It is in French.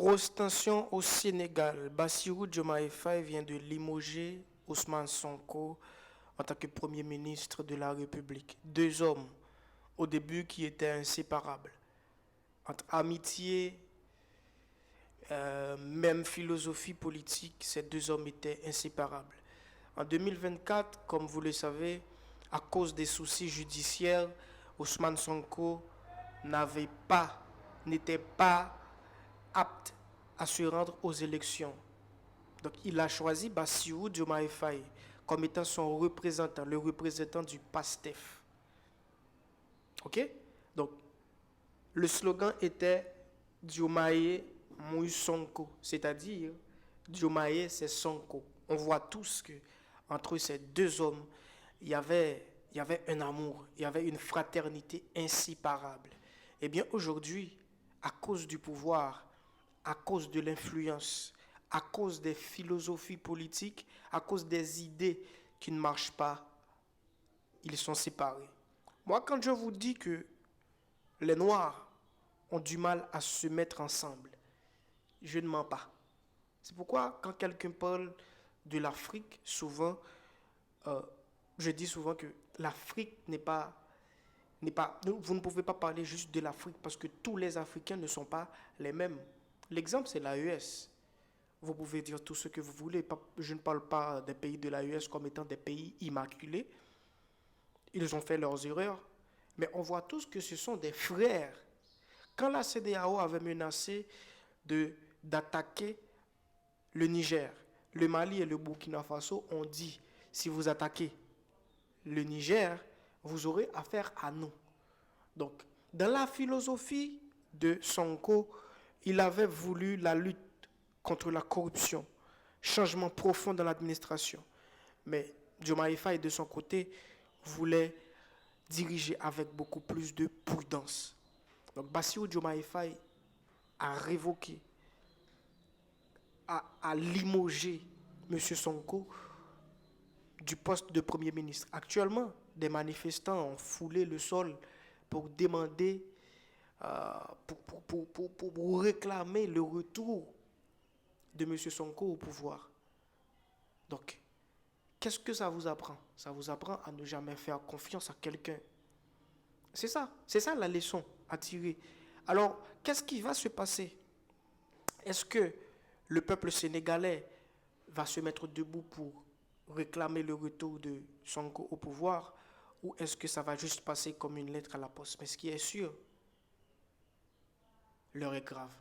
Grosse tension au Sénégal. Bassirou Diomaye Faye vient de limoger Ousmane Sonko en tant que Premier ministre de la République. Deux hommes, au début, qui étaient inséparables. Entre amitié, même philosophie politique, ces deux hommes étaient inséparables. En 2024, comme vous le savez, à cause des soucis judiciaires, Ousmane Sonko n'était pas apte à se rendre aux élections. Donc il a choisi Bassirou Diomaye Faye comme étant son représentant, le représentant du PASTEF. Ok? Donc le slogan était Diomaye Mouy Sonko, c'est-à-dire Diomaye c'est Sonko. On voit tous que entre ces deux hommes, il y avait un amour, il y avait une fraternité inséparable. Eh bien aujourd'hui, à cause du pouvoir, à cause de l'influence, à cause des philosophies politiques, à cause des idées qui ne marchent pas, ils sont séparés. Moi, quand je vous dis que les Noirs ont du mal à se mettre ensemble, je ne mens pas. C'est pourquoi quand quelqu'un parle de l'Afrique, souvent, je dis souvent que l'Afrique vous ne pouvez pas parler juste de l'Afrique parce que tous les Africains ne sont pas les mêmes. L'exemple, c'est l'AES. Vous pouvez dire tout ce que vous voulez. Je ne parle pas des pays de l'AES comme étant des pays immaculés. Ils ont fait leurs erreurs. Mais on voit tous que ce sont des frères. Quand la CEDEAO avait menacé d'attaquer le Niger, le Mali et le Burkina Faso ont dit, si vous attaquez le Niger, vous aurez affaire à nous. Donc, dans la philosophie de Sonko, il avait voulu la lutte contre la corruption, changement profond dans l'administration. Mais Diomaye Faye, de son côté, voulait diriger avec beaucoup plus de prudence. Donc, Bassirou Diomaye Faye a révoqué, a limogé M. Sonko du poste de Premier ministre. Actuellement, des manifestants ont foulé le sol pour demander, pour réclamer le retour de M. Sonko au pouvoir. Donc, qu'est-ce que ça vous apprend? Ça vous apprend à ne jamais faire confiance à quelqu'un. C'est ça la leçon à tirer. Alors, qu'est-ce qui va se passer? Est-ce que le peuple sénégalais va se mettre debout pour réclamer le retour de Sonko au pouvoir, ou est-ce que ça va juste passer comme une lettre à la poste? Mais ce qui est sûr, l'heure est grave.